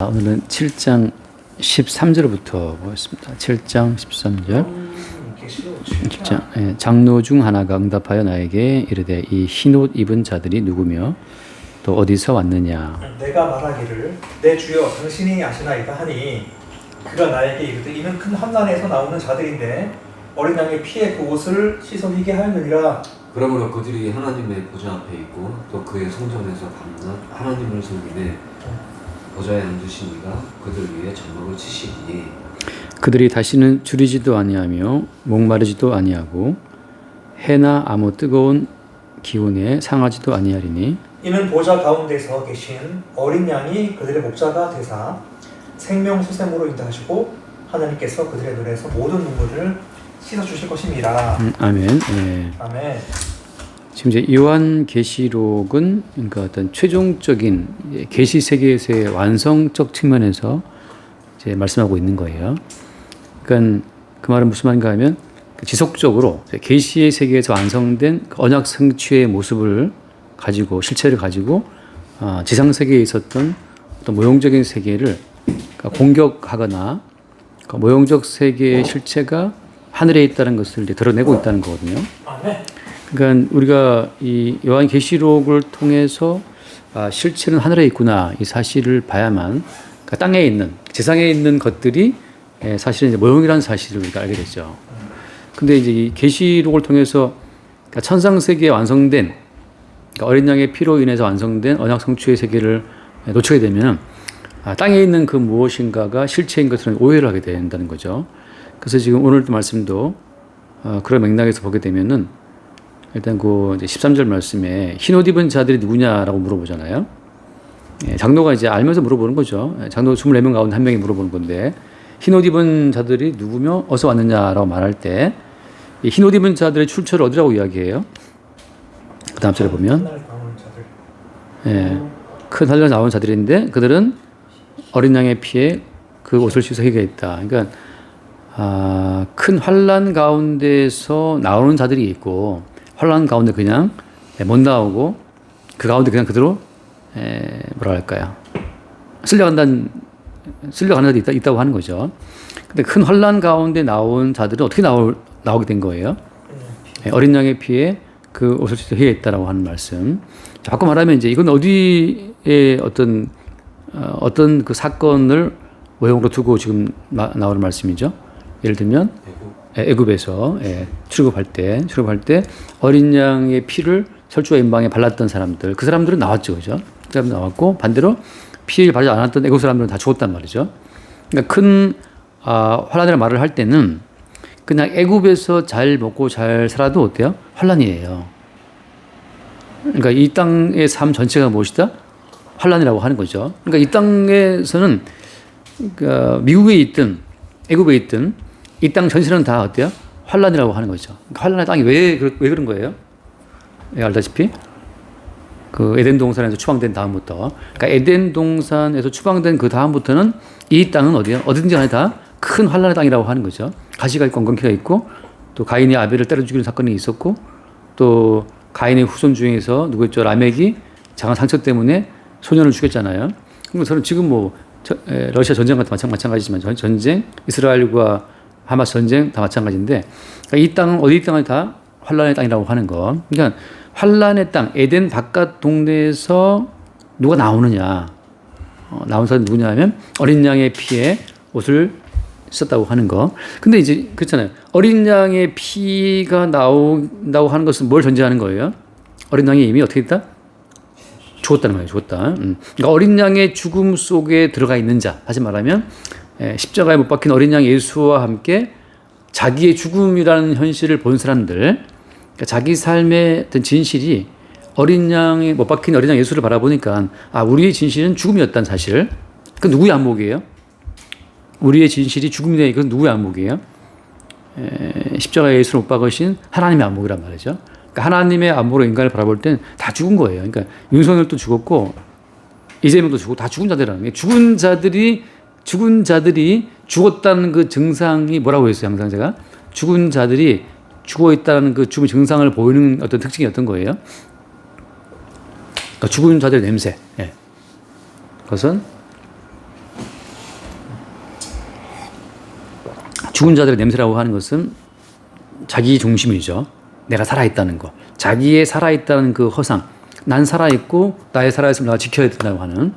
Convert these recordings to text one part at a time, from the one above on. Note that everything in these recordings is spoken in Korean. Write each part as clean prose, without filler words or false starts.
오늘은 7장 13절부터 보겠습니다. 7장 13절. 7장. 장로 중 하나가 응답하여 나에게 이르되 이 흰옷 입은 자들이 누구며 또 어디서 왔느냐. 내가 말하기를 내 주여 당신이 아시나이다 하니 그가 나에게 이르되 이는 큰 환난에서 나오는 자들인데 어린 양의 피에 그 옷을 씻어 희게 하였느니라. 그러므로 그들이 하나님의 보좌 앞에 있고 또 그의 성전에서 밤낮 하나님을 섬기되 보좌에 앉으신 이가 그들 위에 장막을 치시니 그들이 다시는 줄이지도 아니하며 목마르지도 아니하고 해나 아무 뜨거운 기운에 상하지도 아니하리니 이는 보좌 가운데서 계신 어린 양이 그들의 목자가 되사 생명 수샘으로 인도하시고 하나님께서 그들의 눈에서 모든 눈물을 씻어 주실 것입니다. 아멘. 네. 아멘. 지금 이제 요한계시록은 그러니까 어떤 최종적인 계시 세계에서의 완성적 측면에서 이제 말씀하고 있는 거예요. 그러니까 그 말은 무슨 말인가 하면 지속적으로 계시의 세계에서 완성된 언약 성취의 모습을 가지고 실체를 가지고 지상 세계에 있었던 어떤 모형적인 세계를 공격하거나 모형적 세계의 실체가 하늘에 있다는 것을 이제 드러내고 있다는 거거든요. 아멘. 그러니까 우리가 이 요한계시록을 통해서 실체는 하늘에 있구나 이 사실을 봐야만 그러니까 땅에 있는 지상에 있는 것들이 사실은 이제 모형이라는 사실을 우리가 알게 됐죠. 근데 이제 이 계시록을 통해서 그러니까 천상 세계에 완성된 그러니까 어린 양의 피로 인해서 완성된 언약 성취의 세계를 놓치게 되면 땅에 있는 그 무엇인가가 실체인 것을 오해를 하게 된다는 거죠. 그래서 지금 오늘 말씀도 그런 맥락에서 보게 되면은 일단 그 이제 13절 말씀에 흰옷 입은 자들이 누구냐라고 물어보잖아요. 장로가 이제 알면서 물어보는 거죠. 장로 24명 가운데 한 명이 물어보는 건데 흰옷 입은 자들이 누구며 어디서 왔느냐라고 말할 때 이 흰옷 입은 자들의 출처를 어디라고 이야기해요? 그 다음 절에 보면 큰 환난 나온 자들인데 그들은 어린 양의 피에 그 옷을 씻어 희게 했다. 그러니까 큰 환난 가운데서 나오는 자들이 있고 환난 가운데 그냥 못 나오고 그 가운데 그냥 그대로 뭐랄까요 쓸려가는 자들이 있다고 하는 거죠. 근데 큰 환난 가운데 나온 자들은 어떻게 나오게 된 거예요? 어린 양의 피에 그 옷을 희했다라고 하는 말씀. 자, 바꿔 말하면 이제 이건 어디에 어떤 그 사건을 모형으로 두고 지금 나오는 말씀이죠. 예를 들면 애굽에서 출애굽할 때 어린 양의 피를 설주와 임방에 발랐던 사람들, 그 사람들은 나왔죠, 그죠? 그 사람들 나왔고 반대로 피를 바르지 않았던 애굽 사람들은 다 죽었단 말이죠. 그러니까 큰 환란이라는 말을 할 때는 그냥 애굽에서 잘 먹고 잘 살아도 어때요? 환란이에요. 그러니까 이 땅의 삶 전체가 무엇이다? 환란이라고 하는 거죠. 그러니까 이 땅에서는 그러니까 미국에 있든 애굽에 있든 이 땅 전체는 다 어때요? 환란이라고 하는 거죠. 그러니까 환란의 땅이 왜 그런 거예요? 알다시피 그 에덴 동산에서 추방된 다음부터, 그러니까 에덴 동산에서 추방된 그 다음부터는 이 땅은 어디야? 어디든지 간에 다 큰 환란의 땅이라고 하는 거죠. 가시가 있고 엉겅퀴가 있고 또 가인이 아벨을 때려 죽이는 사건이 있었고 또 가인의 후손 중에서 누구였죠? 라멕이 장한 상처 때문에 소년을 죽였잖아요. 그럼 지금 뭐 러시아 전쟁 같은 마찬가지지만 전쟁, 이스라엘과 하마스 전쟁 다 마찬가지인데 이 땅은 어디 땅은 다 환란의 땅이라고 하는 거. 그러니까 환란의 땅, 에덴 바깥 동네에서 누가 나오느냐? 나온 사람이 누구냐 하면 어린 양의 피에 옷을 썼다고 하는 거. 근데 이제 그렇잖아요. 어린 양의 피가 나온다고 하는 것은 뭘 전제하는 거예요? 어린 양이 이미 어떻게 됐다? 죽었다는 거예요. 죽었다. 그러니까 어린 양의 죽음 속에 들어가 있는 자. 다시 말하면 십자가에 못 박힌 어린 양 예수와 함께 자기의 죽음이라는 현실을 본 사람들, 그러니까 자기 삶의 어떤 진실이 어린 양에 못 박힌 어린 양 예수를 바라보니까 우리의 진실은 죽음이었다는 사실. 그 누구의 안목이에요? 우리의 진실이 죽음이다. 이건 누구의 안목이에요? 십자가에 예수를 못 박으신 하나님의 안목이란 말이죠. 그러니까 하나님의 안목으로 인간을 바라볼 땐 다 죽은 거예요. 그러니까 윤석열도 죽었고 이재명도 죽고 다 죽은 자들이라는 게 죽은 자들이 죽었다는 그 증상이 뭐라고 했어요? 항상 제가 죽은 자들이 죽어 있다는 그 죽음의 증상을 보이는 어떤 특징이 어떤 거예요? 그러니까 죽은 자들의 냄새. 그것은 죽은 자들의 냄새라고 하는 것은 자기 중심이죠. 내가 살아있다는 거. 자기의 살아있다는 그 허상. 난 살아있고 나의 살아있음을 내가 지켜야 된다고 하는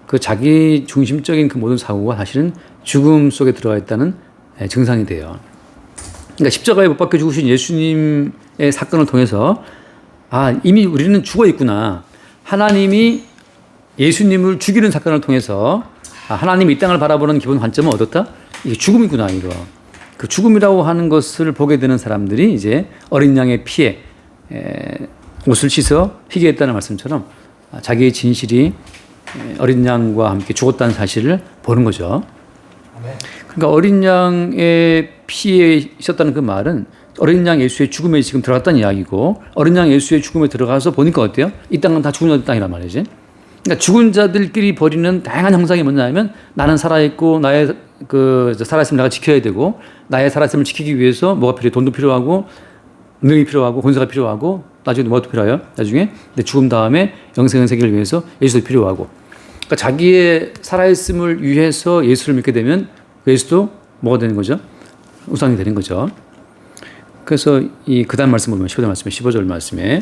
그 자기 중심적인 그 모든 사고가 사실은 죽음 속에 들어가 있다는 증상이 돼요. 그러니까 십자가에 못 박혀 죽으신 예수님의 사건을 통해서 이미 우리는 죽어 있구나. 하나님이 예수님을 죽이는 사건을 통해서 하나님이 이 땅을 바라보는 기본 관점은 얻었다? 이게 죽음이구나, 이거. 그 죽음이라고 하는 것을 보게 되는 사람들이 이제 어린 양의 피에 옷을 씻어 희게했다는 말씀처럼 자기의 진실이 어린 양과 함께 죽었다는 사실을 보는 거죠. 그러니까 어린 양의 피에 있었다는 그 말은 어린 양 예수의 죽음에 지금 들어갔다는 이야기고, 어린 양 예수의 죽음에 들어가서 보니까 어때요? 이 땅은 다 죽은 자들 땅이란 말이지. 그러니까 죽은 자들끼리 벌이는 다양한 형상이 뭐냐면, 나는 살아있고 나의 그 살아있음을 내가 지켜야 되고, 나의 살아있음을 지키기 위해서 뭐가 필요해? 돈도 필요하고 능력이 필요하고 권세가 필요하고, 나중에 뭐가 필요해요? 나중에 내 죽음 다음에 영생의 세계를 위해서 예수도 필요하고. 그러니까 자기의 살아있음을 위해서 예수를 믿게 되면 예수도 뭐가 되는 거죠? 우상이 되는 거죠. 그래서 이 그다음 말씀 보면 15절 말씀에 15절 말씀에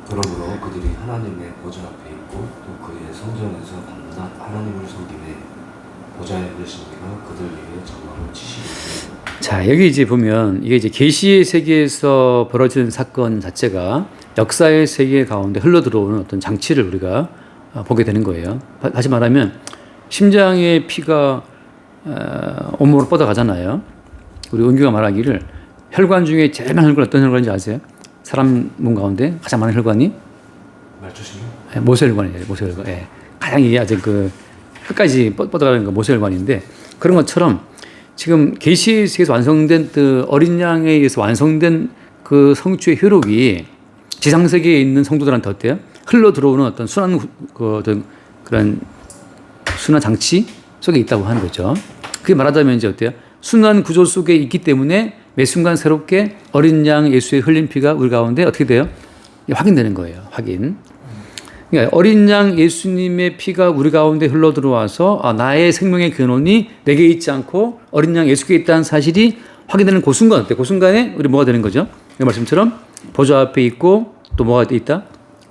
그러므로 그들이 하나님의 보좌 앞에 있고 또 그의 성전에서 밤낮 하나님을 섬기네 보좌에 앉으신 이가 그들 위에 장막을 치시리니. 자, 여기 이제 보면 이게 이제 계시의 세계에서 벌어지는 사건 자체가 역사의 세계 가운데 흘러 들어오는 어떤 장치를 우리가 보게 되는 거예요. 다시 말하면 심장의 피가 온몸으로 뻗어가잖아요. 우리 은규가 말하기를 혈관 중에 제일 많은 혈관 어떤 혈관인지 아세요? 사람 몸 가운데 가장 많은 혈관이 말주시면 모세혈관이에요. 모세혈관. 예. 가장 이게 아주 그 끝까지 뻗어가는 거 모세혈관인데, 그런 것처럼 지금 계시의 세계에서 완성된 그 어린 양에 의해서 완성된 그 성취의 효력이 지상 세계에 있는 성도들한테 어때요? 흘러 들어오는 어떤 순환 어떤 그런 순환 장치 속에 있다고 하는 거죠. 그게 말하자면 이제 어때요? 순환 구조 속에 있기 때문에 매 순간 새롭게 어린 양 예수의 흘린 피가 우리 가운데 어떻게 돼요? 확인되는 거예요. 확인. 그러니까 어린 양 예수님의 피가 우리 가운데 흘러 들어와서 나의 생명의 근원이 내게 있지 않고 어린 양 예수께 있다는 사실이 확인되는 그 순간 어때요? 그 순간에 우리 뭐가 되는 거죠? 이 말씀처럼 보좌 앞에 있고 또 뭐가 있다?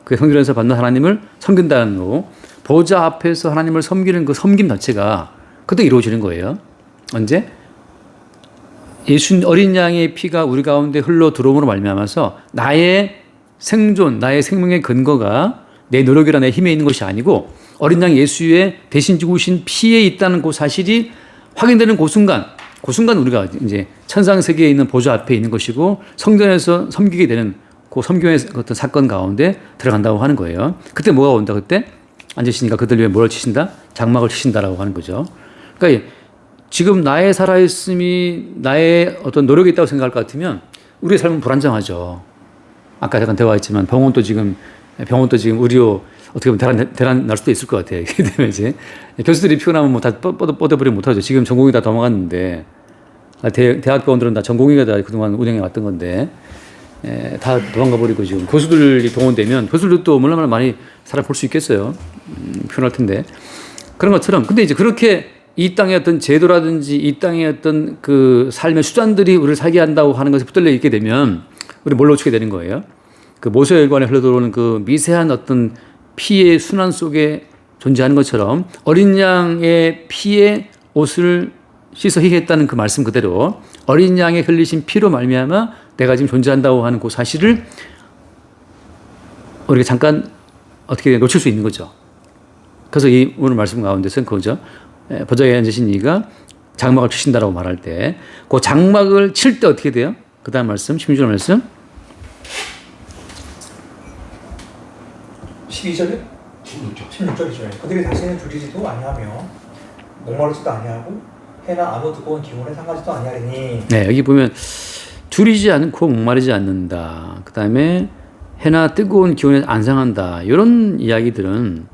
그 성전에서 받는 하나님을 섬긴다는 거고, 보좌 앞에서 하나님을 섬기는 그 섬김 자체가 그때 이루어지는 거예요. 언제? 예수 어린 양의 피가 우리 가운데 흘러 들어옴으로 말미암아서 나의 생존, 나의 생명의 근거가 내 노력이나 내 힘에 있는 것이 아니고 어린 양 예수의 대신 죽으신 피에 있다는 그 사실이 확인되는 그 순간 우리가 이제 천상 세계에 있는 보좌 앞에 있는 것이고 성전에서 섬기게 되는 그 섬김의 어떤 사건 가운데 들어간다고 하는 거예요. 그때 뭐가 온다? 그때 앉으시니까 그들 위해 뭘 치신다? 장막을 치신다라고 하는 거죠. 그러니까 지금 나의 살아있음이 나의 어떤 노력이 있다고 생각할 것 같으면 우리의 삶은 불안정하죠. 아까 잠깐 대화했지만 병원도 지금 의료 어떻게 보면 대란 날 수도 있을 것 같아요. 그렇기 때문에 이제 교수들이 피곤하면 뭐 다 뻗어버리면 못하죠. 지금 전공의 다 넘어갔는데 대학병원들은 다 전공의가 다 그동안 운영해 왔던 건데 다 도망가 버리고 지금 교수들이 동원되면 교수들도 얼마나 많이 사람 볼 수 있겠어요. 피곤할 텐데. 그런 것처럼 근데 이제 그렇게 이 땅의 어떤 제도라든지 이 땅의 어떤 그 삶의 수단들이 우리를 살게 한다고 하는 것에 붙들려 있게 되면 우리 뭘 놓치게 되는 거예요? 그 모세혈관에 흘러들어오는 그 미세한 어떤 피의 순환 속에 존재하는 것처럼 어린 양의 피에 옷을 씻어 희게했다는 그 말씀 그대로 어린 양의 흘리신 피로 말미암아 내가 지금 존재한다고 하는 그 사실을 우리가 잠깐 어떻게 놓칠 수 있는 거죠. 그래서 이 오늘 말씀 가운데서는 그거죠. 보좌에 앉으신 이가 장막을 치신다라고 말할 때 그 장막을 칠 때 어떻게 돼요? 그 다음 말씀 16절 말씀 12절에 16절이죠. 그들이 다시는 줄이지도 아니하며 목마르지도 아니하고 해나 아무 뜨거운 기온에 상하지도 아니하리니. 네, 여기 보면 줄이지 않고 목마르지 않는다. 그 다음에 해나 뜨거운 기온에 안 상한다. 이런 이야기들은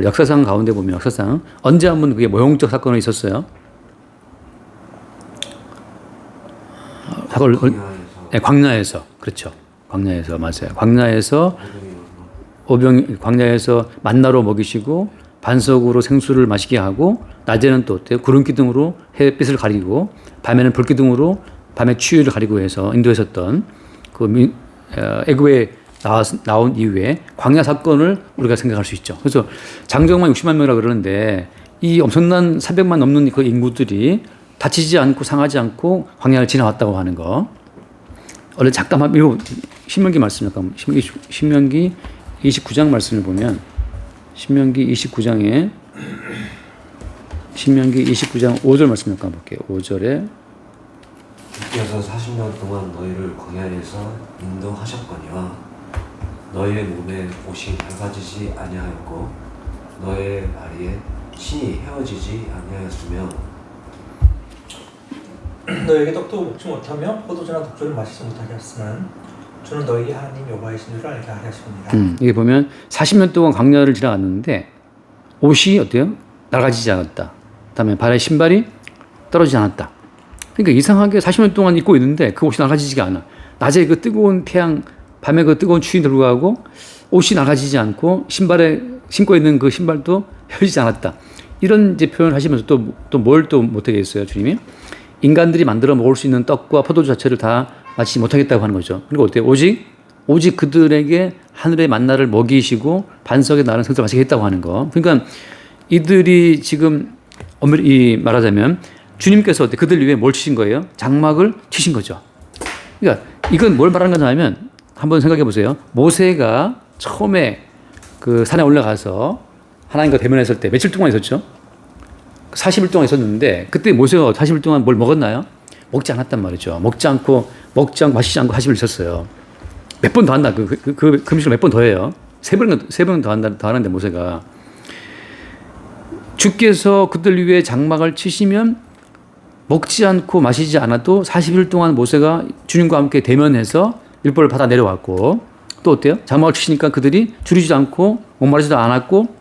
역사상 가운데 보면 역사상 언제 한번 그게 모형적 사건이 있었어요. 광야에서 그렇죠. 광야에서 맞아요. 광야에서 광야에서 만나로 먹이시고 반석으로 생수를 마시게 하고 낮에는 또 어때요? 구름 기둥으로 햇빛을 가리고 밤에는 불 기둥으로 밤의 추위를 가리고 해서 인도했었던 그 애굽에 나온 이후에 광야 사건을 우리가 생각할 수 있죠. 그래서 장정만 60만 명이라고 그러는데 이 엄청난 300만 넘는 그 인구들이 다치지 않고 상하지 않고 광야를 지나왔다고 하는 거. 얼른 잠깐 한번 신명기 말씀 잠깐 신명기 29장 말씀을 보면 신명기 29장 5절 말씀 잠깐 볼게요. 5절에 주께서 40년 동안 너희를 광야에서 인도하셨거니와 너희의 몸에 옷이 밝아지지 아니하였고 너의 다리에 신이 헤어지지 아니하였으며 너에게 떡도 먹지 못하며 포도주나 독주를 마시지 못하게 했으면 주는 너희 하나님 여호와이신 줄 알게 하려 하십니다. 이게 보면 40년 동안 광야를 지나갔는데 옷이 어때요? 낡아지지 않았다. 그다음에 발에 신발이 떨어지지 않았다. 그러니까 이상하게 40년 동안 입고 있는데 그 옷이 낡아지지가 않아. 낮에 그 뜨거운 태양, 밤에 그 뜨거운 추위 들어가고 옷이 낡아지지 않고 신발에 신고 있는 그 신발도 펴지지 않았다. 이런 이제 표현을 하시면서 또 뭘 또 못하겠어요, 주님이? 인간들이 만들어 먹을 수 있는 떡과 포도주 자체를 다 마치지 못하겠다고 하는 거죠. 그리고 어때요? 오직 그들에게 하늘의 만나를 먹이시고 반석에 나는 생수를 마시겠다고 하는 거. 그러니까 이들이 지금 말하자면 주님께서 그들 위해 뭘 치신 거예요? 장막을 치신 거죠. 그러니까 이건 뭘 말하는 거냐면 한번 생각해 보세요. 모세가 처음에 그 산에 올라가서 하나님과 대면했을 때 며칠 동안 있었죠? 40일 동안 있었는데 그때 모세가 40일 동안 뭘 먹었나요? 먹지 않았단 말이죠. 먹지 않고 마시지 않고 40일 있었어요. 몇 번 더 한다. 그 금식을 몇 번 더 해요. 세 번 더 하는데 모세가 주께서 그들 위해 장막을 치시면 먹지 않고 마시지 않아도 40일 동안 모세가 주님과 함께 대면해서 율법을 받아 내려왔고 또 어때요? 장막을 치시니까 그들이 줄이지도 않고 목마르지도 않았고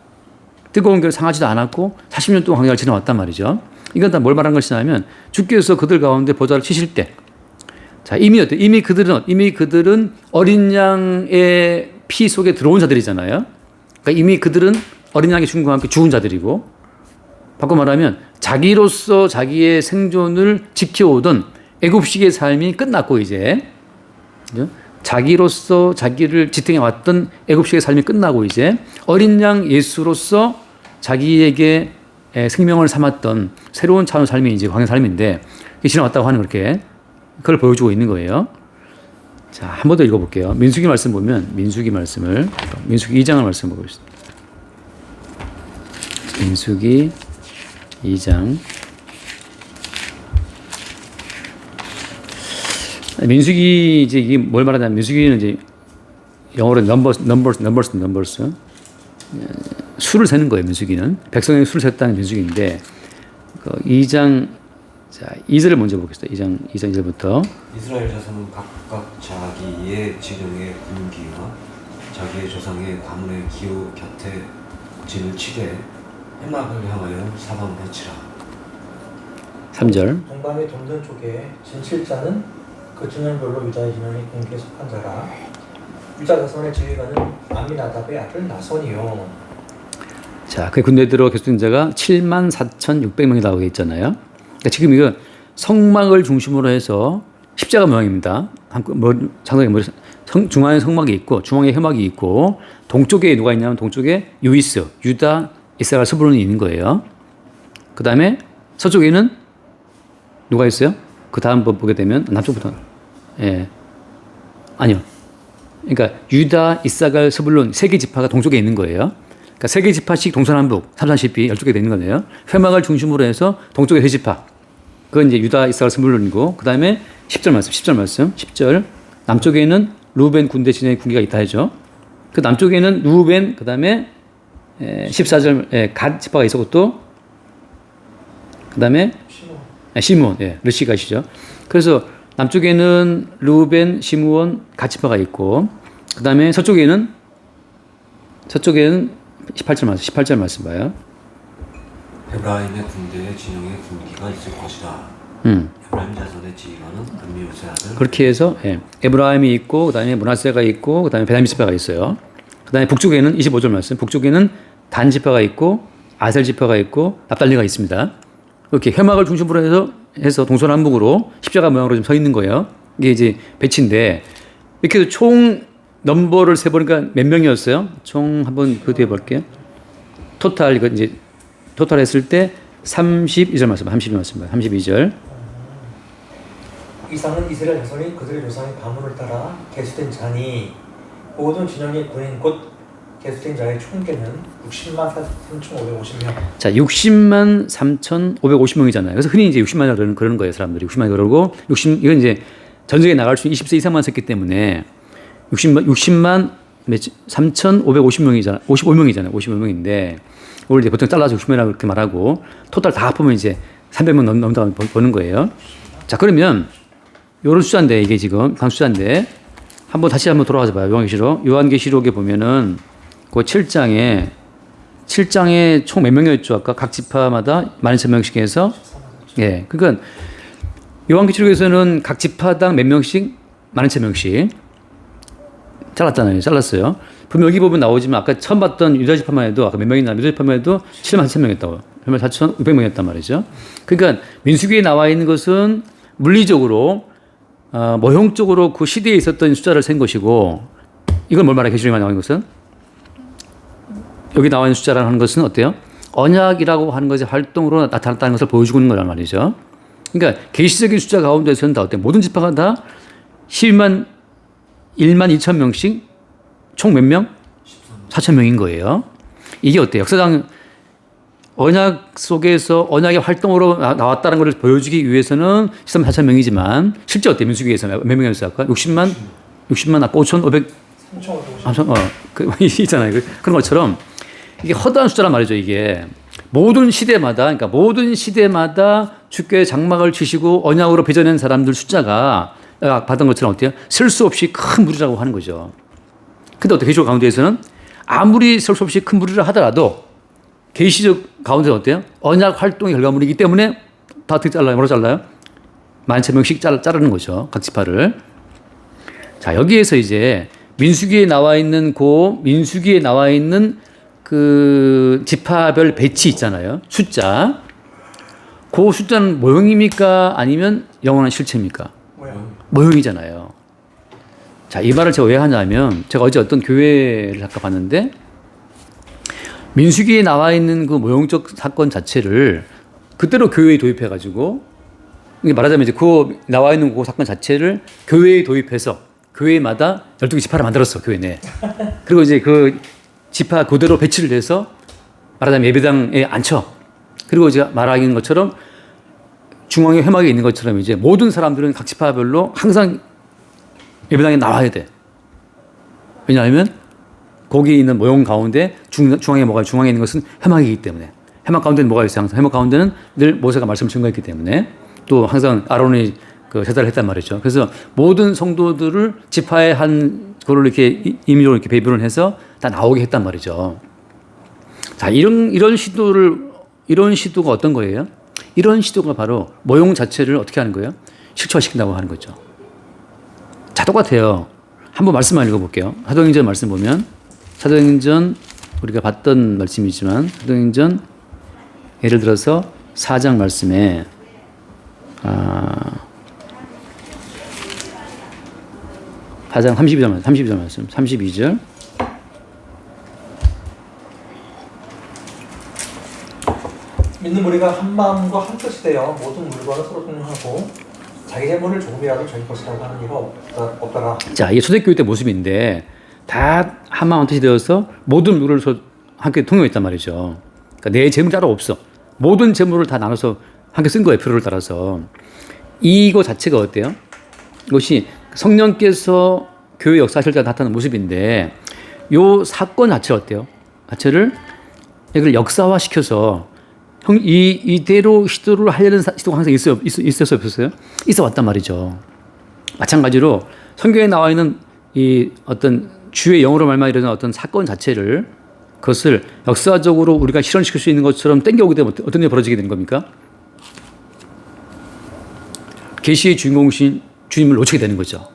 뜨거운 길 상하지도 않았고 40년 동안 광야를 지나왔단 말이죠. 이건 다 뭘 말하는 것이냐면 주께서 그들 가운데 보좌를 치실 때 자, 이미 그들은 어린 양의 피 속에 들어온 자들이잖아요. 그러니까 이미 그들은 어린 양의 죽음과 함께 죽은 자들이고 바꿔 말하면 자기로서 자기의 생존을 지켜오던 애굽식의 삶이 끝났고 이제 그죠? 자기로서 자기를 지탱해 왔던 애굽식의 삶이 끝나고 이제 어린 양 예수로서 자기에게 생명을 삼았던 새로운 차원 삶이 이제 광야 삶인데 지나왔다고 하는 그렇게 그걸 보여주고 있는 거예요. 자, 한 번 더 읽어볼게요. 민수기 말씀 보면 민수기 2장을 말씀 보겠습니다. 민수기 2장 민수기 이제 이게 뭘 말하냐면 민수기는 이제 영어로 numbers 수를 세는 거예요. 민수기는 백성의 수를 셌다는 민수기인데 그 2장 자 2절을 먼저 보겠습니다. 2장 2절부터 이스라엘 자손은 각각 자기의 지령의 군기와 자기의 조상의 가문의 기호 곁에 진을 치되 해막을 향하여 사방에 치라. 3절 동방의 동전 쪽에 진칠자는 그 진영별로 유다의 진영이 공기에 속한 자라. 유다 자손의 지휘관은 아미나답의 아들 나손이요. 자, 그 군대들로 계속된 자가 74,600명이 나오게 있잖아요. 그러니까 지금 이거 성막을 중심으로 해서 십자가 모양입니다. 중앙에 성막이 있고 중앙에 회막이 있고 동쪽에 누가 있냐면 동쪽에 유이스, 유다, 이스라엘 서부론이 있는 거예요. 그 다음에 서쪽에는 누가 있어요? 그 다음 번 보게 되면 남쪽부터 아니요. 그러니까 유다, 이사갈, 스불론 세 개 지파가 동쪽에 있는 거예요. 그러니까 세 개 지파씩 동서남북 3,40비 12개 되는 거네요. 회막을 중심으로 해서 동쪽에 세 지파. 그건 이제 유다, 이사갈, 스불론이고 그 다음에 10절 말씀. 10절 남쪽에는 루벤 군대 진영의 군기가 있다 하죠. 그 남쪽에는 루벤 그 다음에 14절 갓 지파가 있었고 또 그 다음에 시므온 르시가 있죠. 그래서 남쪽에는 루벤, 시므온, 갓 지파가 있고 그 다음에 서쪽에는 18절 말씀 봐요. 에브라임의 군대의 진영의 군기가 있을 것이다. 에브라임 자손의 지휘관은 암미우스의 아들. 그렇게 해서 에브라임이 있고 그 다음에 므낫세가 있고 그 다음에 베냐민 지파가 있어요. 그 다음에 북쪽에는 25절 말씀. 북쪽에는 단 지파가 있고 아셀 지파가 있고 납달리가 있습니다. 이렇게 회막을 중심으로 해서 동서남북으로 십자가 모양으로 좀 서 있는 거예요. 이게 이제 배치인데 이렇게 해서 총 넘버를 세보니까 몇 명이었어요? 총 한번 그 뒤에 볼게요. 토탈 이거 이제 토탈 했을 때 32절 맞습니다. 32절. 이상은 이스라엘 자손이 그들의 조상의 가문을 따라 계수된 자니 모든 진영의 군인 곧 계수된 자의 총계는 60만 3,550명. 자, 60만 3,550명이잖아요. 그래서 흔히 이제 60만이라고 그러는 거예요, 사람들이. 60만 그러고 이건 이제 전쟁에 나갈 수 있는 20세 이상만 썼기 때문에 60만 3,550명이잖아요. 55명이잖아요. 55명인데 오늘 이제 보통 잘라서 60명이라고 그렇게 말하고 토탈 다 합하면 이제 300명 넘는다고 보는 거예요. 자, 그러면 요런 숫자인데 이게 지금 단 숫자인데 다시 한번 돌아가서 봐요. 요한계시록에 보면은 그 7장에 총 몇 명이었죠? 아까 각 지파마다 12,000명씩 해서 예. 그러니까 요한계시록에서는 각 지파당 몇 명씩 12,000명씩 잘랐어요. 분명 여기 보면 나오지만 아까 처음 봤던 유다 지파만 해도 아까 몇 명이나 유다 지파만 해도 74,000명이었다고. 74,500명이었단 말이죠. 그러니까 민수기에 나와 있는 것은 물리적으로 모형적으로 그 시대에 있었던 숫자를 센 것이고 이걸 뭘 말해? 계시록에 나와 있는 것은 여기 나와 있는 숫자라는 하는 것은 어때요? 언약이라고 하는 것의 활동으로 나타났다는 것을 보여주고 있는 거란 말이죠. 그러니까 계시적인 숫자 가운데서는 다 어때요? 모든 지파가 다 1만 2천 명씩 총 몇 명? 4,000명인 거예요. 이게 어때요? 역사상 언약 속에서 언약의 활동으로 나왔다는 것을 보여주기 위해서는 13만 4천 명이지만 실제 어때요? 민수기에서 몇 명이었어요? 아까 60만 아까 5,500 있잖아요. 그런 것처럼 이게 허다한 숫자란 말이죠. 이게 모든 시대마다 주께의 장막을 치시고 언약으로 빚어낸 사람들 숫자가 받은 것처럼 어때요? 셀 수 없이 큰 무리라고 하는 거죠. 근데 어때? 계시록 가운데에서는 아무리 셀 수 없이 큰 무리를 하더라도 계시적 가운데는 어때요? 언약 활동의 결과물이기 때문에 다 어떻게 잘라요? 뭐로 잘라요? 11,000명씩 자르는 거죠. 각 지파를. 자, 여기에서 이제 민수기에 나와 있는 그 지파별 배치 있잖아요. 숫자. 그 숫자는 모형입니까? 아니면 영원한 실체입니까? 모형이잖아요. 자, 이 말을 제가 왜 하냐면 제가 어제 어떤 교회를 잠깐 봤는데 민수기에 나와 있는 그 모형적 사건 자체를 그대로 교회에 도입해가지고 말하자면 이제 그 나와 있는 그 사건 자체를 교회에 도입해서 교회마다 12개 지파를 만들었어, 교회 내에. 그리고 이제 그 지파 그대로 배치를 해서 말하자면 예배당에 앉혀. 그리고 이제 말하는 것처럼 중앙에 회막에 있는 것처럼 이제 모든 사람들은 각 지파별로 항상 예배당에 나와야 돼. 왜냐하면 거기 있는 모형 가운데 중앙에 있는 것은 회막이기 때문에. 회막 가운데는 뭐가 있어요? 항상 회막 가운데는 늘 모세가 말씀을 증거했기 때문에 또 항상 아론이 그 제사를 했단 말이죠. 그래서 모든 성도들을 지파의 한 그걸 이렇게 임의로 이렇게 배분을 해서 다 나오게 했단 말이죠. 자, 이런 시도가 어떤 거예요? 이런 시도가 바로 모형 자체를 어떻게 하는 거예요? 실체화시킨다고 하는 거죠. 자, 똑같아요. 한번 말씀만 읽어볼게요. 사도행전 말씀 보면 사도행전 우리가 봤던 말씀이지만 사도행전 예를 들어서 4장 말씀에 4장 32절 말씀 32절 믿는 우리가 한 마음과 한 뜻이 되어 모든 물건을 서로 동용하고 자기 재물을 조금이라도 저희 것이라고 하는 이가 없더라. 자, 이게 초대교회 때 모습인데 다 한 마음 한 뜻이 되어서 모든 물건을 함께 통용했단 말이죠. 그러니까 내 재물 따로 없어. 모든 재물을 다 나눠서 함께 쓴 거예요. 필요를 따라서. 이거 자체가 어때요? 이것이 성령께서 교회 역사하실 때 나타나는 모습인데 요 사건 자체 어때요? 자체를 이걸 역사화시켜서 이대로 시도를 하려는 시도가 항상 있었어요? 없었어요? 있어 왔단 말이죠. 마찬가지로 성경에 나와 있는 이 어떤 주의 영으로 말미암아 일어난 어떤 사건 자체를 그것을 역사적으로 우리가 실현시킬 수 있는 것처럼 땡겨오게 되면 어떤 일이 벌어지게 되는 겁니까? 계시의 주인공이신 주님을 놓치게 되는 거죠.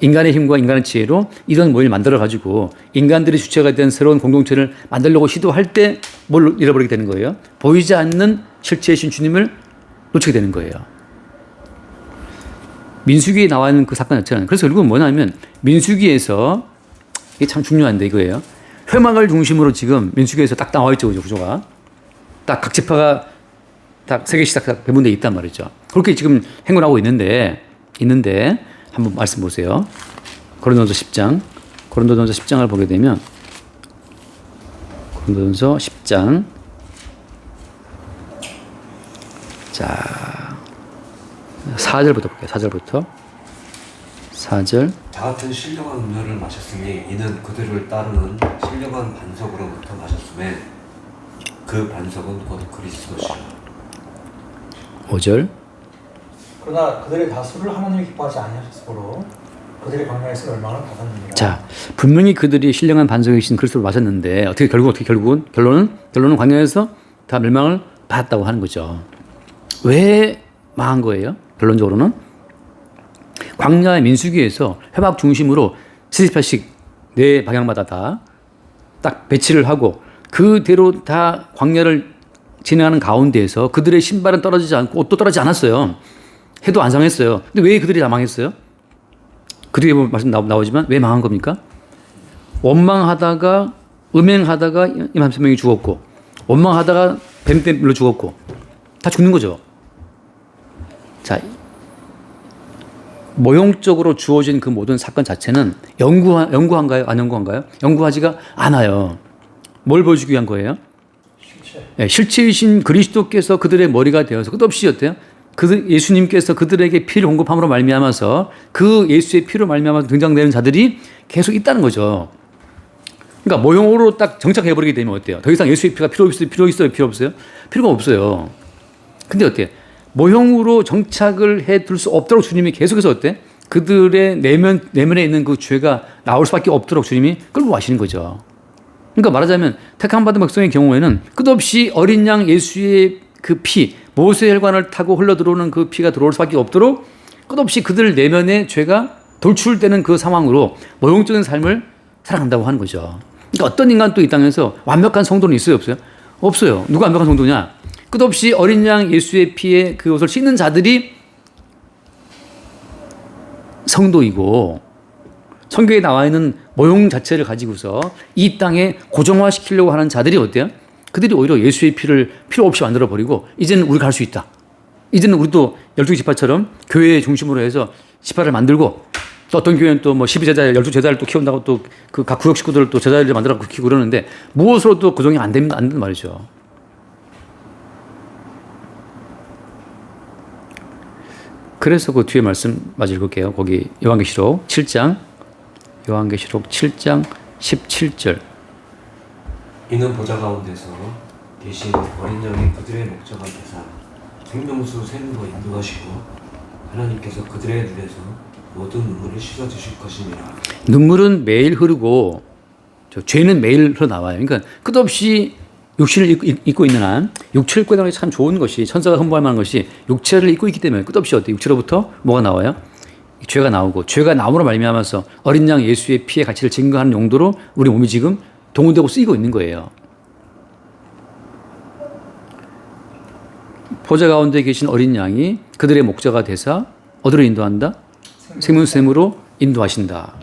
인간의 힘과 인간의 지혜로 이런 모임을 만들어가지고 인간들이 주체가 된 새로운 공동체를 만들려고 시도할 때 뭘 잃어버리게 되는 거예요? 보이지 않는 실체의 신 주님을 놓치게 되는 거예요. 민수기에 나와 있는 그 사건 자체는 그래서 결국은 뭐냐면 민수기에서 이게 참 중요한데 이거예요. 회막을 중심으로 지금 민수기에서 딱 나와 있죠, 구조가. 딱 각 지파가 딱 세 개씩 딱 배분되어 있단 말이죠. 그렇게 지금 행군하고 있는데 한번 말씀 보세요. 고린도전서 10장을 보게 되면 고린도전서 10장 자 4절부터 볼게요. 4절 다 같은 신령한 음료를 마셨으니 이는 그들을 따르는 신령한 반석으로부터 마셨음에 그 반석은 곧 그리스도시라. 5절 그러나 그들의 다수를 하나님이 기뻐하지 아니하셨으므로 그들의 광야에서 멸망을 받았느니라. 자, 분명히 그들이 신령한 반석이신 그리스도를 마셨는데 결국은 결론은 광야에서 다 멸망을 받았다고 하는 거죠. 왜 망한 거예요? 결론적으로는 광야의 민수기에서 회막 중심으로 70팔씩 네 방향마다 다 딱 배치를 하고 그대로 다 광야를 진행하는 가운데에서 그들의 신발은 떨어지지 않고 옷도 떨어지지 않았어요. 해도 안 상했어요. 근데 왜 그들이 다 망했어요? 그 뒤에 보면 말씀 나오지만 왜 망한 겁니까? 원망하다가 음행하다가 이 한 명이 죽었고 원망하다가 뱀 때문에 죽었고 다 죽는 거죠. 자, 모형적으로 주어진 그 모든 사건 자체는 연구한가요? 안 연구한가요? 연구하지가 않아요. 뭘 보여주기 위한 거예요? 네, 실체이신 그리스도께서 그들의 머리가 되어서 끝없이 어때요? 예수님께서 그들에게 피를 공급함으로 말미암아서 그 예수의 피로 말미암아서 등장되는 자들이 계속 있다는 거죠. 그러니까 모형으로 딱 정착해버리게 되면 어때요? 더 이상 예수의 피가 필요 있어요? 필요 없어요? 필요가 없어요. 근데 어때요? 모형으로 정착을 해둘 수 없도록 주님이 계속해서 어때? 그들의 내면에 있는 그 죄가 나올 수밖에 없도록 주님이 끌고 가시는 거죠. 그러니까 말하자면 택함 받은 백성의 경우에는 끝없이 어린 양 예수의 그 피, 모세의 혈관을 타고 흘러들어오는 그 피가 들어올 수밖에 없도록 끝없이 그들 내면의 죄가 돌출되는 그 상황으로 모형적인 삶을 살아간다고 하는 거죠. 그러니까 어떤 인간도 이 땅에서 완벽한 성도는 있어요, 없어요? 없어요. 누가 완벽한 성도냐? 끝없이 어린 양 예수의 피에 그 옷을 씻는 자들이 성도이고 성경에 나와 있는 모형 자체를 가지고서 이 땅에 고정화시키려고 하는 자들이 어때요? 그들이 오히려 예수의 피를 필요 없이 만들어버리고 이제는 우리가 할 수 있다. 이제는 우리도 12개 지파처럼 교회 중심으로 해서 지파를 만들고 또 어떤 교회는 또 뭐 12제자, 12제자를 또 키운다고 또 그 각 구역 식구들을 또 제자를 만들어 키우고 그러는데 무엇으로도 고정이 안 된다는 말이죠. 그래서 그 뒤에 말씀 마저 읽을게요. 거기 요한계시록 7장 17절. 이는 보좌 가운데서 계신 어린 양이 그들의 목자가 되사 생명수 샘으로 인도하시고 하나님께서 그들의 눈에서 모든 눈물을 씻어주실 것이니라. 눈물은 매일 흐르고 죄는 매일 흘러나와요. 그러니까 끝없이 육신을 입고 있는 한 육체를 입고 있는 게 참 좋은 것이 천사가 흠모할 만한 것이 육체를 입고 있기 때문에 끝없이 어때 육체로부터 뭐가 나와요? 죄가 나오고 죄가 나옴으로 말미암아서 어린 양 예수의 피의 가치를 증거하는 용도로 우리 몸이 지금 동원되고 쓰이고 있는 거예요. 보좌 가운데 계신 어린 양이 그들의 목자가 되사 어디로 인도한다? 생명샘으로 인도하신다.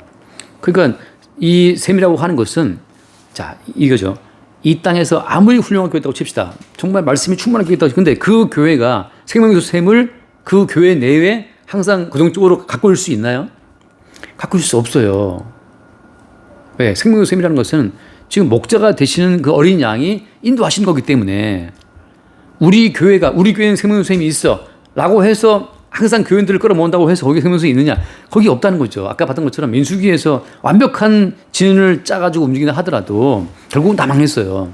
그러니까 이 샘이라고 하는 것은 자 이거죠. 이 땅에서 아무리 훌륭한 교회였다고 칩시다. 정말 말씀이 충만한 교회였다고. 근데 그 교회가 생명의 샘을 그 교회 내에 항상 고정적으로 갖고 올 수 있나요? 갖고 올 수 없어요. 왜? 생명의 샘이라는 것은 지금 목자가 되시는 그 어린 양이 인도하시는 거기 때문에 우리 교회는 생명의 샘이 있어 라고 해서 항상 교인들을 끌어모은다고 해서 거기 생명성이 있느냐? 거기 없다는 거죠. 아까 봤던 것처럼 민수기에서 완벽한 진을 짜가지고 움직이나 하더라도 결국은 다 망했어요.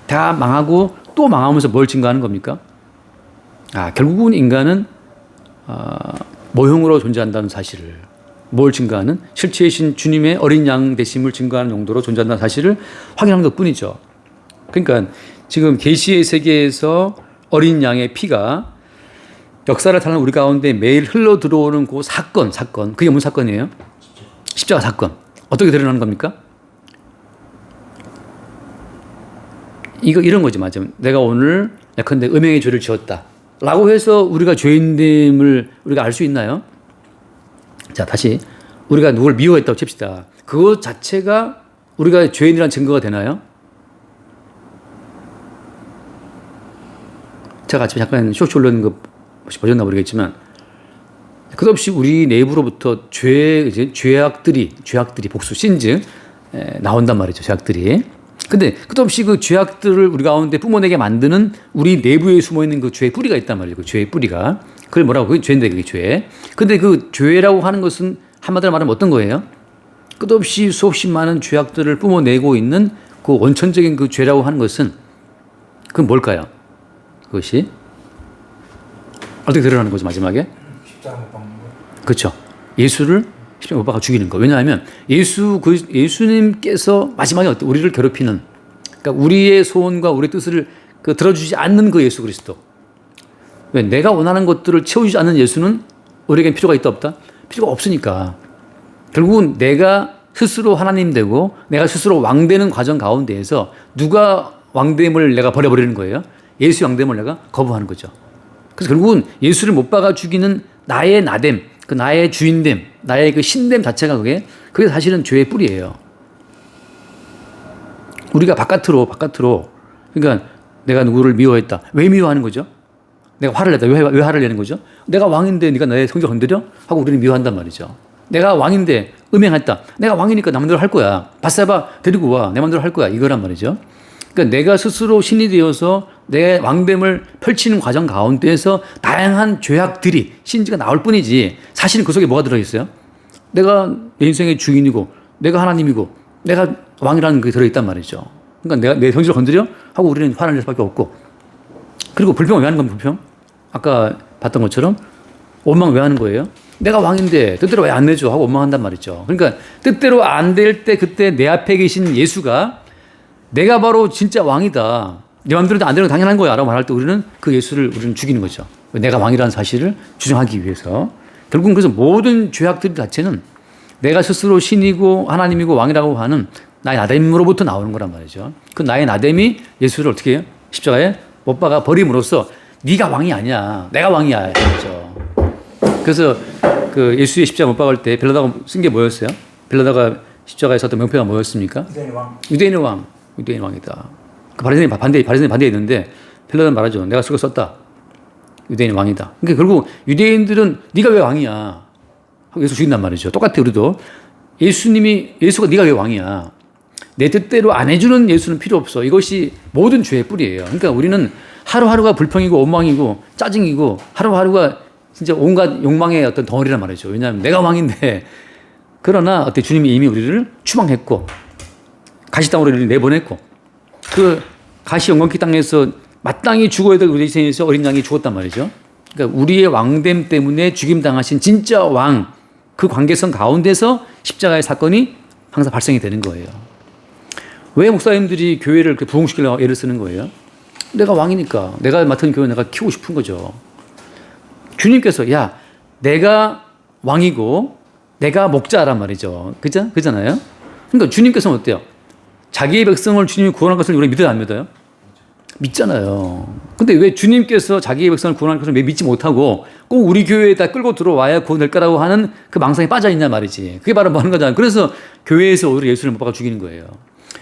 다 망하고 또 망하면서 뭘 증거하는 겁니까? 결국은 인간은 모형으로 존재한다는 사실을 뭘 증거하는? 실체이신 주님의 어린 양 되심을 증거하는 용도로 존재한다는 사실을 확인하는 것뿐이죠. 그러니까 지금 계시의 세계에서 어린 양의 피가 역사를 타는 우리 가운데 매일 흘러 들어오는 그 사건. 그게 무슨 사건이에요? 십자가 사건. 어떻게 드러나는 겁니까? 이런 거지, 맞아. 내가 오늘 예컨대 음행의 죄를 지었다. 라고 해서 우리가 죄인됨을 우리가 알 수 있나요? 자, 다시. 우리가 누굴 미워했다고 칩시다. 그것 자체가 우리가 죄인이라는 증거가 되나요? 제가 아침에 잠깐 쇼츠 올렸는 거 혹시 보셨나 모르겠지만, 끝없이 우리 내부로부터 죄악들이 복수, 신즈, 나온단 말이죠, 죄악들이. 근데 끝없이 그 죄악들을 우리 가운데 뿜어내게 만드는 우리 내부에 숨어 있는 그 죄의 뿌리가 있단 말이에요. 그 죄의 뿌리가. 그걸 뭐라고? 그게 죄인데, 그게 죄. 근데 그 죄라고 하는 것은 한마디로 말하면 어떤 거예요? 끝없이 수없이 많은 죄악들을 뿜어내고 있는 그 원천적인 그 죄라고 하는 것은 그건 뭘까요? 그것이 어떻게 드러나는 거죠, 마지막에? 십자가 못 박는 거. 그렇죠. 예수를 십자가 못 박아 죽이는 거. 왜냐하면 예수님께서 마지막에 우리를 괴롭히는, 그러니까 우리의 소원과 우리의 뜻을 들어주지 않는 그 예수 그리스도. 왜? 내가 원하는 것들을 채워주지 않는 예수는 우리에겐 필요가 있다 없다? 필요가 없으니까. 결국은 내가 스스로 하나님 되고 내가 스스로 왕 되는 과정 가운데에서 누가 왕됨을 내가 버려버리는 거예요? 예수 왕됨을 내가 거부하는 거죠. 그래서 결국은 예수를 못 박아 죽이는 나의 나됨, 그 나의 주인됨, 나의 그 신됨 자체가 그게 사실은 죄의 뿌리예요. 우리가 바깥으로 그러니까 내가 누구를 미워했다. 왜 미워하는 거죠? 내가 화를 냈다. 왜 화를 내는 거죠? 내가 왕인데 네가 나의 성적 건드려? 하고 우리는 미워한단 말이죠. 내가 왕인데 음행했다. 내가 왕이니까 내 맘대로 할 거야. 바세바 데리고 와. 내 맘대로 할 거야. 이거란 말이죠. 그러니까 내가 스스로 신이 되어서 내 왕됨을 펼치는 과정 가운데에서 다양한 죄악들이 신지가 나올 뿐이지, 사실은 그 속에 뭐가 들어있어요? 내가 내 인생의 주인이고 내가 하나님이고 내가 왕이라는 게 들어있단 말이죠. 그러니까 내가 내 성질을 건드려? 하고 우리는 화를 낼 수밖에 없고. 그리고 불평을 왜 하는 겁니까? 불평? 아까 봤던 것처럼 원망 왜 하는 거예요? 내가 왕인데 뜻대로 왜 안 내줘? 하고 원망한단 말이죠. 그러니까 뜻대로 안 될 때 그때 내 앞에 계신 예수가 내가 바로 진짜 왕이다. 내 마음대로 안 되는 건 당연한 거야. 라고 말할 때 우리는 그 예수를 우리는 죽이는 거죠. 내가 왕이라는 사실을 주장하기 위해서. 결국은 그래서 모든 죄악들 자체는 내가 스스로 신이고 하나님이고 왕이라고 하는 나의 나됨으로부터 나오는 거란 말이죠. 그 나의 나됨이 예수를 어떻게 해요? 십자가에 못 박아 버림으로써 네가 왕이 아니야. 내가 왕이야. 그렇죠. 그래서 그 예수의 십자가 못 박을 때 빌라도가 쓴 게 뭐였어요? 빌라도가 십자가에 섰던 명패가 뭐였습니까? 유대인의 왕. 유대인의 왕이다. 그 바리새인이 반대했는데 빌라도는 말하죠. 내가 쓰고 썼다. 유대인의 왕이다. 그러니까 결국 유대인들은 네가 왜 왕이야? 하고 예수 죽인단 말이죠. 똑같아 우리도. 예수가 네가 왜 왕이야? 내 뜻대로 안 해주는 예수는 필요 없어. 이것이 모든 죄의 뿌리예요. 그러니까 우리는 하루하루가 불평이고 원망이고 짜증이고 하루하루가 진짜 온갖 욕망의 어떤 덩어리란 말이죠. 왜냐하면 내가 왕인데, 그러나 어때 주님이 이미 우리를 추방했고 가시 땅으로 우리를 내보냈고 그 가시 영광기 땅에서 마땅히 죽어야 될 우리 인생에서 어린 양이 죽었단 말이죠. 그러니까 우리의 왕됨 때문에 죽임당하신 진짜 왕, 그 관계성 가운데서 십자가의 사건이 항상 발생이 되는 거예요. 왜 목사님들이 교회를 부흥시키려고 애를 쓰는 거예요? 내가 왕이니까. 내가 맡은 교회 내가 키우고 싶은 거죠. 주님께서 야, 내가 왕이고 내가 목자란 말이죠. 그잖아요. 그러니까 주님께서는 어때요? 자기의 백성을 주님이 구원한 것을 우리가 믿어요, 안 믿어요? 믿잖아요. 근데 왜 주님께서 자기의 백성을 구원한 것을 왜 믿지 못하고 꼭 우리 교회에다 끌고 들어와야 구원될 거라고 하는 그 망상에 빠져 있냐 말이지. 그게 바로 뭐 하는 거잖아요. 그래서 교회에서 오히려 예수를 못 박아 죽이는 거예요.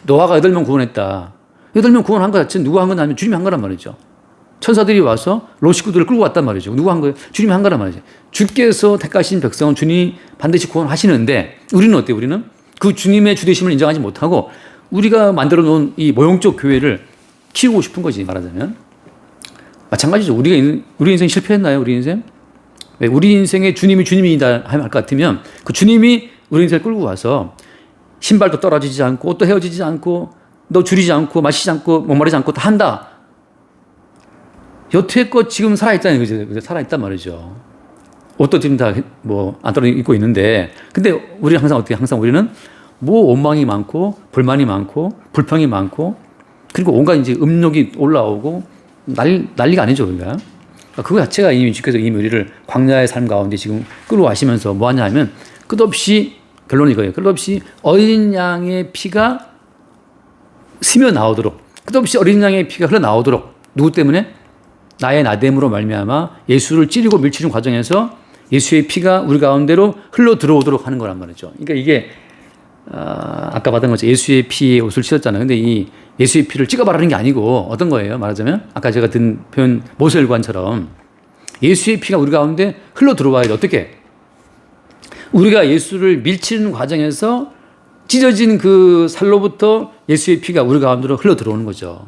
노아가 8명 구원했다. 8명 구원한 것 자체는 누가 한 건 아니면 주님이 한 거란 말이죠. 천사들이 와서 롯 식구들을 끌고 왔단 말이죠. 누가 한 거예요? 주님이 한 거란 말이죠. 주께서 택하신 백성은 주님이 반드시 구원하시는데 우리는 어때요? 우리는 그 주님의 주되심을 인정하지 못하고 우리가 만들어 놓은 이 모형적 교회를 키우고 싶은 거지, 말하자면. 마찬가지죠. 우리 인생 실패했나요? 우리 인생? 우리 인생에 주님이 주님이다 할 것 같으면 그 주님이 우리 인생을 끌고 와서 신발도 떨어지지 않고 옷도 헤어지지 않고 너 줄이지 않고 마시지 않고 목마르지 않고 다 한다. 여태껏 지금 살아있다는 거죠. 살아있단 말이죠. 옷도 지금 다 뭐 안 떨어 입고 있는데, 근데 우리 항상 어떻게? 항상 우리는 뭐 원망이 많고 불만이 많고 불평이 많고 그리고 온갖 이제 음욕이 올라오고 난리가 아니죠, 우리가. 그거 자체가 이미 주께서 이미 우리를 광야의 삶 가운데 지금 끌어와시면서 뭐 하냐 하면 끝없이 결론이 이거예요. 끝없이 어린 양의 피가 스며 나오도록 끝없이 어린 양의 피가 흘러나오도록 누구 때문에? 나의 나됨으로 말미암아 예수를 찌르고 밀치는 과정에서 예수의 피가 우리 가운데로 흘러 들어오도록 하는 거란 말이죠. 그러니까 이게 아까 받은 거죠. 예수의 피에 옷을 찢었잖아요. 근데 이 예수의 피를 찍어 바르는 게 아니고 어떤 거예요? 말하자면 아까 제가 든 표현 모세혈관처럼 예수의 피가 우리 가운데 흘러 들어와야 돼. 어떻게? 우리가 예수를 밀치는 과정에서 찢어진 그 살로부터 예수의 피가 우리 가운데로 흘러 들어오는 거죠.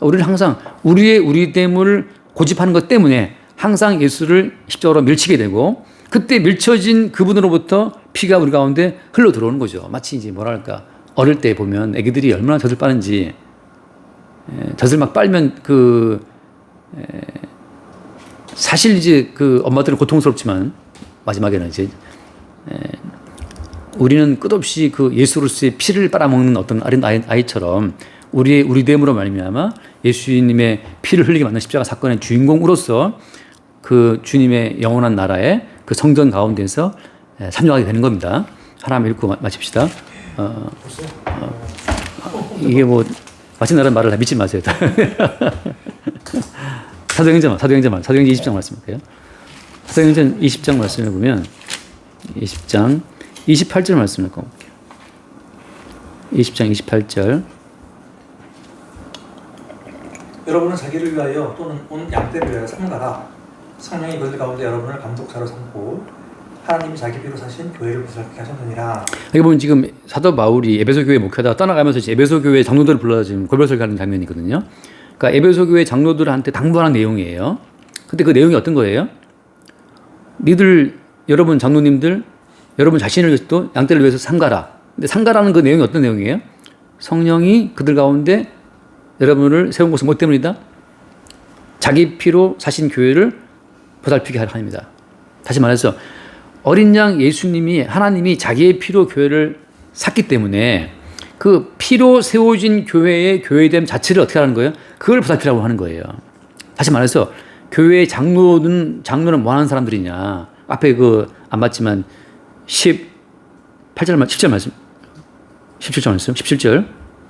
우리는 항상 우리됨을 고집하는 것 때문에 항상 예수를 십자가로 밀치게 되고 그때 밀쳐진 그분으로부터 피가 우리 가운데 흘러 들어오는 거죠. 마치 이제 뭐랄까 어릴 때 보면 애기들이 얼마나 젖을 빠는지 젖을 막 빨면 사실 이제 그 엄마들은 고통스럽지만 마지막에는 이제 우리는 끝없이 그 예수로서의 피를 빨아먹는 어떤 어린 아이처럼 우리됨으로 말미암아 예수님의 피를 흘리게 만든 십자가 사건의 주인공으로서 그 주님의 영원한 나라의 그 성전 가운데서 참여하게 되는 겁니다. 하나만 읽고 마칩시다. 이게 뭐 마치나라는 말을 다 믿지 마세요. 사도행전 20장 말씀할게요. 사도행전 20장 말씀을 보면 20장 28절 말씀을 읽어볼게요. 20장 28절. 여러분은 자기를 위하여 또는 온 양떼를 위하여 삼가라. 성령이 그들 가운데 여러분을 감독자로 삼고 하나님이 자기 피로 사신 교회를 보살피게 하셨느니라. 여기 보면 지금 사도 바울이 에베소 교회 목회하다가 떠나가면서 이제 에베소 교회 장로들을 불러서 지금 골별설교하는 장면이거든요. 그러니까 에베소 교회 장로들한테 당부하는 내용이에요. 근데 그 내용이 어떤 거예요? 니들 여러분 장로님들 여러분 자신을 또 양떼를 위해서 삼가라. 근데 삼가라는 그 내용이 어떤 내용이에요? 성령이 그들 가운데 여러분을 세운 것은 뭐 때문이다? 자기 피로 사신 교회를 보살피게 하려 합니다. 다시 말해서 어린 양 예수님이 하나님이 자기의 피로 교회를 샀기 때문에 그 피로 세워진 교회의 교회됨 자체를 어떻게 하는 거예요? 그걸 보살피라고 하는 거예요. 다시 말해서 교회의 장로는 뭐 하는 사람들이냐? 앞에 안 봤지만 17절 말씀 17절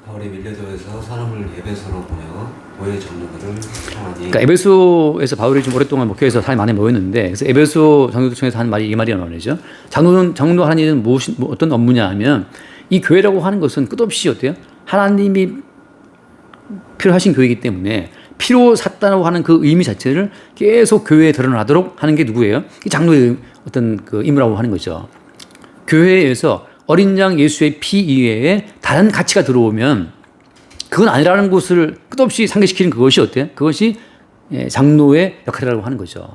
바울이 밀레도에서 사람을 에베소로 보내어 교회 장로들을 청하니 그러니까 에베소에서 바울이 좀 오랫동안 목회해서 사람이 많이 모였는데 그래서 에베소 장로들 중에서 한 말이 이 말이란 말이죠. 장로 하는 일은 어떤 업무냐 하면 이 교회라고 하는 것은 끝없이 어때요? 하나님이 필요하신 교회이기 때문에 피로 샀다고 하는 그 의미 자체를 계속 교회에 드러나도록 하는 게 누구예요? 이 장로의 어떤 그 임무라고 하는 거죠. 교회에서 어린 양 예수의 피 이외에 다른 가치가 들어오면 그건 아니라는 것을 끝없이 상기시키는 그것이 어때요? 그것이 장로의 역할이라고 하는 거죠.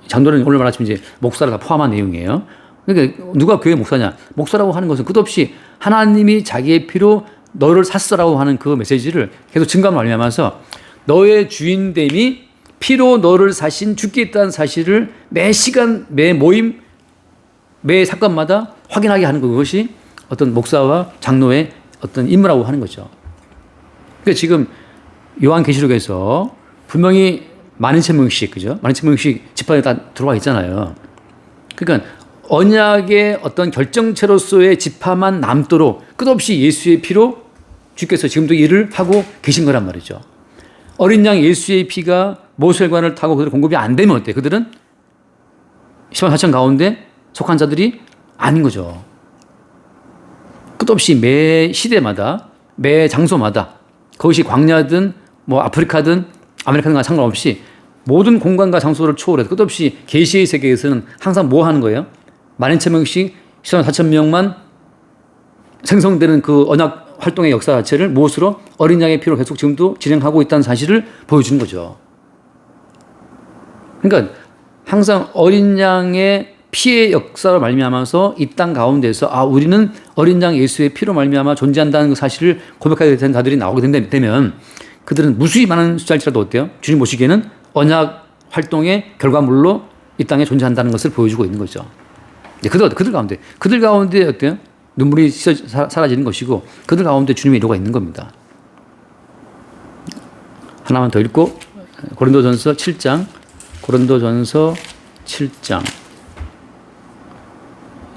장로는 오늘 말하자면 이제 목사를 다 포함한 내용이에요. 그러니까 누가 교회 목사냐? 목사라고 하는 것은 끝없이 하나님이 자기의 피로 너를 샀어라고 하는 그 메시지를 계속 증거하며 말미암아서 너의 주인됨이 피로 너를 사신 주께 있다는 사실을 매 시간, 매 모임, 매 사건마다 확인하게 하는 그것이 어떤 목사와 장로의 어떤 임무라고 하는 거죠. 그러니까 지금 요한계시록에서 분명히 12,000명씩, 그죠? 12,000명씩 지파에 다 들어와 있잖아요. 그러니까 언약의 어떤 결정체로서의 지파만 남도록 끝없이 예수의 피로 주께서 지금도 일을 하고 계신 거란 말이죠. 어린 양 예수의 피가 모세혈관을 타고 그들 공급이 안 되면 어때? 그들은 10만 4천 가운데 속한 자들이 아닌 거죠. 끝없이 매 시대마다 매 장소마다 그것이 광야든 뭐 아프리카든 아메리카든과 상관없이 모든 공간과 장소를 초월해서 끝없이 계시의 세계에서는 항상 뭐 하는 거예요? 12,000명씩 10만 4천 명만 생성되는 그 언약 활동의 역사 자체를 무엇으로? 어린 양의 피로 계속 지금도 진행하고 있다는 사실을 보여주는 거죠. 그러니까 항상 어린 양의 피의 역사로 말미암아서 이 땅 가운데서 우리는 어린 양 예수의 피로 말미암아 존재한다는 그 사실을 고백하게 된 자들이 나오게 되면 그들은 무수히 많은 숫자일지라도 어때요? 주님 보시기에는 언약 활동의 결과물로 이 땅에 존재한다는 것을 보여주고 있는 거죠. 그들 가운데 어때요? 눈물이 사라지는 것이고 그들 가운데 주님의 이루가 있는 겁니다. 하나만 더 읽고 고린도전서 7장 고린도전서 7장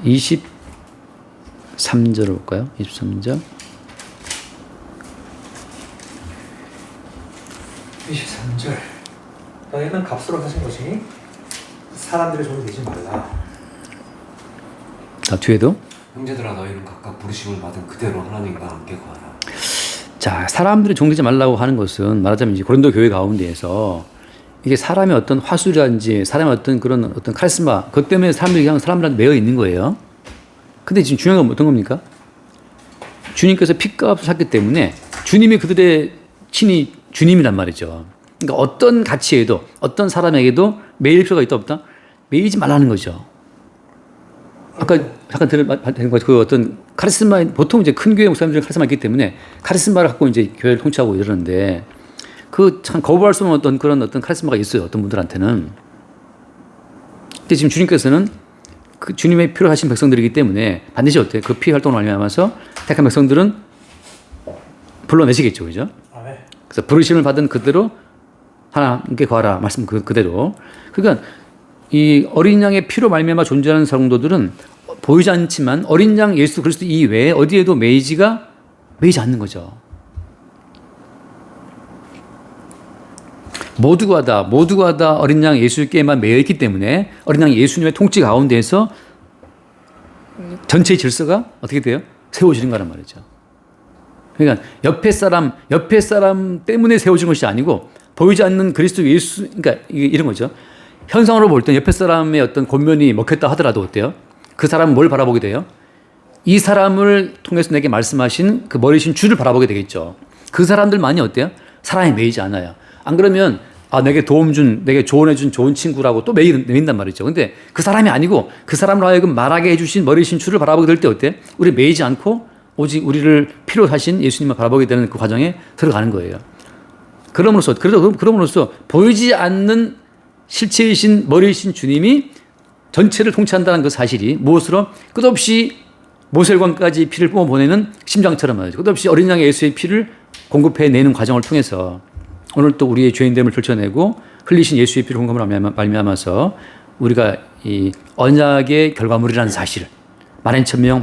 23절을 볼까요? 23절. 23절. 너희는 값으로 사신 것이니 사람들의 종이 되지 말라. 자, 뒤에도. 형제들아 너희는 각각 부르심을 받은 그대로 하나님과 함께 구하라. 자, 사람들이 종되지 말라고 하는 것은 말하자면 이제 고린도 교회 가운데에서 이게 사람의 어떤 화술이라든지 사람의 어떤 그런 어떤 카리스마, 그것 때문에 사람들이 그냥 사람들한테 매여 있는 거예요. 근데 지금 중요한 건 어떤 겁니까? 주님께서 핏값을 샀기 때문에 주님이 그들의 친히 주님이란 말이죠. 그러니까 어떤 가치에도 어떤 사람에게도 매일 필요가 있다 없다? 매이지 말라는 거죠. 아까 잠깐 들은 그 어떤 카리스마, 보통 이제 큰 교회 목사님들은 카리스마 있기 때문에 카리스마를 갖고 이제 교회를 통치하고 이러는데 그 참 거부할 수 없는 어떤 그런 어떤 카리스마가 있어요. 어떤 분들한테는. 근데 지금 주님께서는 그 주님의 피로 하신 백성들이기 때문에 반드시 어때요? 그 피 활동을 알면서 택한 백성들은 불러내시겠죠. 그죠? 그래서 부르심을 받은 그대로 하나님께 구하라. 말씀 그대로. 그러니까 이 어린 양의 피로 말미암아 존재하는 성도들은 보이지 않지만 어린 양 예수 그리스도 이외에 어디에도 매이지 않는 거죠. 모두가 다 어린 양 예수께만 매여 있기 때문에 어린 양 예수님의 통치 가운데에서 전체의 질서가 어떻게 돼요? 세워지는 거란 말이죠. 그러니까 옆에 사람 때문에 세워지는 것이 아니고 보이지 않는 그리스도 예수, 그러니까 이런 거죠. 현상으로 볼 때 옆에 사람의 어떤 권면이 먹혔다 하더라도 어때요? 그 사람은 뭘 바라보게 돼요? 이 사람을 통해서 내게 말씀하신 그 머리신 주를 바라보게 되겠죠. 그 사람들만이 어때요? 사랑에 매이지 않아요. 안 그러면 내게 내게 조언해준 좋은 친구라고 또 매인단 말이죠. 근데 그 사람이 아니고 그 사람으로 하여금 말하게 해주신 머리신 주를 바라보게 될 때 어때? 우리 매이지 않고 오직 우리를 필요 하신 예수님을 바라보게 되는 그 과정에 들어가는 거예요. 그럼으로써 보이지 않는 실체이신 머리이신 주님이 전체를 통치한다는 그 사실이 무엇으로? 끝없이 모세혈관까지 피를 뿜어보내는 심장처럼 말이죠. 끝없이 어린 양의 예수의 피를 공급해내는 과정을 통해서 오늘 또 우리의 죄인됨을 들춰내고 흘리신 예수의 피를 공급함으로 말미암아서 우리가 이 언약의 결과물이라는 사실을 만천명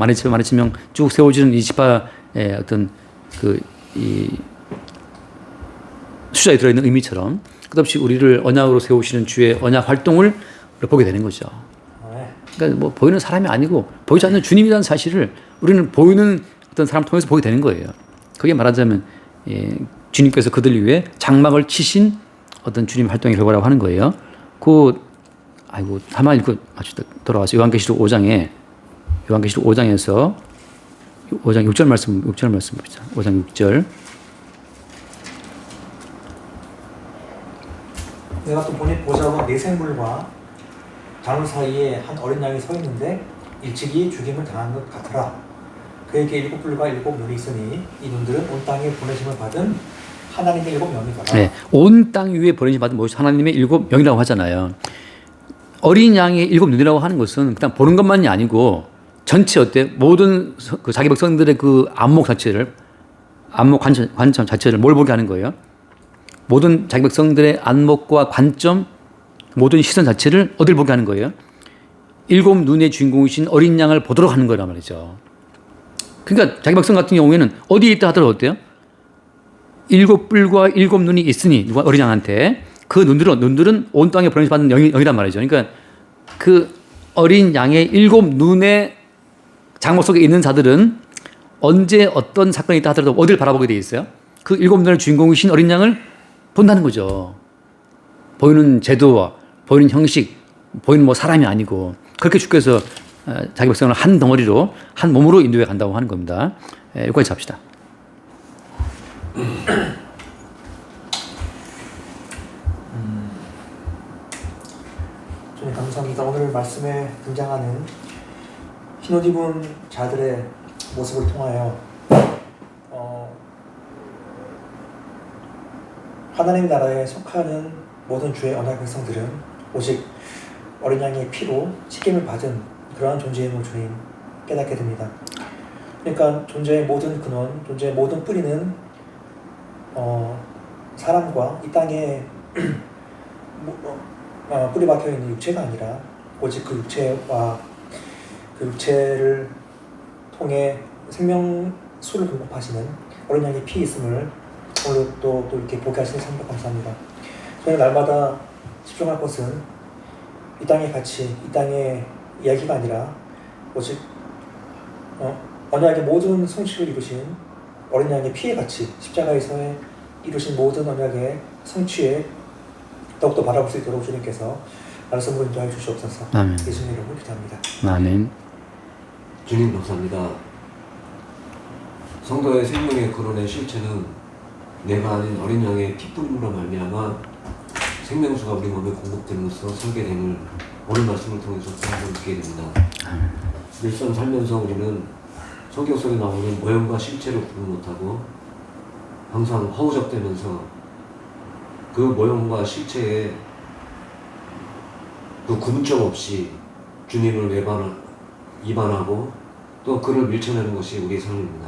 쭉 세워지는 이 지파의 어떤 이 숫자에 들어있는 의미처럼 끝없이 우리를 언약으로 세우시는 주의 언약 활동을 보게 되는 거죠. 그러니까 뭐 보이는 사람이 아니고 보이지 않는 주님이라는 사실을 우리는 보이는 어떤 사람 통해서 보게 되는 거예요. 그게 말하자면 주님께서 그들 위해 장막을 치신 어떤 주님 활동의 결과라고 하는 거예요. 한번 읽고 돌아와서 요한계시록 5장에서 5장 6절 말씀 봅시다. 5장 6절. 내가 또 보니 보좌와 네 생물과 나무 사이에 한 어린 양이 서 있는데 일찍이 죽임을 당한 것 같더라. 그에게 일곱 뿔과 일곱 눈이 있으니 이 눈들은 온 땅에 보내심을 받은 하나님의 일곱 영이더라. 네, 온 땅 위에 보내심 받은 하나님의 일곱 영이라고 하잖아요. 어린 양의 일곱 눈이라고 하는 것은 그냥 보는 것만이 아니고 전체 모든 그 자기 백성들의 그 안목 관점 자체를 뭘 보게 하는 거예요? 모든 자기 백성들의 안목과 관점, 모든 시선 자체를 어딜 보게 하는 거예요? 일곱 눈의 주인공이신 어린 양을 보도록 하는 거란 말이죠. 그러니까 자기 백성 같은 경우에는 어디에 있다 하더라도 어때요? 일곱 뿔과 일곱 눈이 있으니 누가 어린 양한테 그 눈들은 온 땅에 보내심 받은 영이란 말이죠. 그러니까 그 어린 양의 일곱 눈의 장막 속에 있는 자들은 언제 어떤 사건이 있다 하더라도 어디를 바라보게 돼 있어요? 그 일곱 눈의 주인공이신 어린 양을 본다는 거죠. 보이는 제도와 보이는 형식, 보이는 사람이 아니고 그렇게 주께서 자기 백성을 한 덩어리로 한 몸으로 인도해 간다고 하는 겁니다. 여기까지 잡시다. 주님 감사합니다. 오늘 말씀에 등장하는 흰옷 입은 자들의 모습을 통하여 하나님 나라에 속하는 모든 주의 언약 백성들은 오직 어린 양의 피로 씻김을 받은 그러한 존재임을 주님 깨닫게 됩니다. 그러니까 존재의 모든 근원, 존재의 모든 뿌리는 사람과 이 땅에 뿌리 박혀 있는 육체가 아니라 오직 그 육체와 그 육체를 통해 생명수를 공급하시는 어린 양의 피 있음을 오늘 또 이렇게 보게 하시는 참 감사합니다. 저희는 날마다 집중할 것은 이 땅의 가치, 이 땅의 이야기가 아니라 오직 언약의 모든 성취를 이루신 어린 양의 피의 가치, 십자가에서의 이루신 모든 언약의 성취에 더욱더 바라볼 수 있도록 주님께서 말씀으로 인도하여 주시옵소서. 아멘. 예수님 이름으로 기도합니다. 아멘. 주님 감사합니다. 성도의 생명의 근원의 실체는 내가 아닌 어린 양의 피뿌림으로 말미암아 생명수가 우리 몸에 공급됨으로써 설계됨을 오늘 말씀을 통해서 처음 듣게 됩니다. 일상 살면서 우리는 성경 속에 나오는 모형과 실체를 구분 못하고 항상 허우적대면서 그 모형과 실체에 그 구분점 없이 주님을 이반하고 또 그를 밀쳐내는 것이 우리의 삶입니다.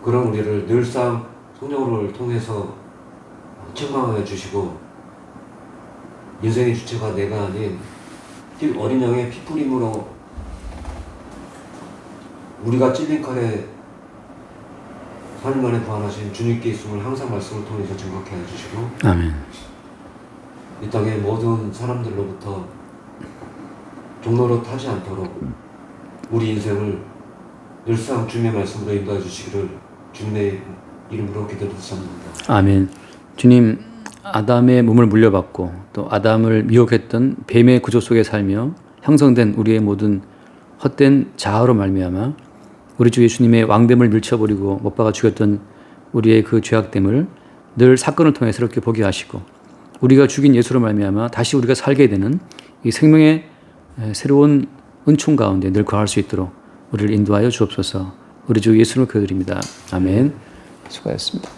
그런 우리를 늘상 성령을 통해서 책망하여 주시고 인생의 주체가 내가 아닌 어린 양의 피뿌림으로 우리가 찔린 칼에 3일 만에 부활하신 주님께 있음을 항상 말씀을 통해서 증거케 해주시고 아멘. 이 땅의 모든 사람들로부터 종로로 타지 않도록 우리 인생을 늘상 주님의 말씀으로 인도해 주시기를 주님의 이름으로 기도드립니다. 아멘. 주님, 아담의 몸을 물려받고 또 아담을 미혹했던 뱀의 구조 속에 살며 형성된 우리의 모든 헛된 자아로 말미암아 우리 주 예수님의 왕됨을 밀쳐버리고 못 박아 죽였던 우리의 그 죄악됨을 늘 사건을 통해 새롭게 보게 하시고 우리가 죽인 예수로 말미암아 다시 우리가 살게 되는 이 생명의 새로운 은총 가운데 늘 거할 수 있도록 우리를 인도하여 주옵소서. 우리 주 예수를 기도드립니다. 아멘. 수고하셨습니다.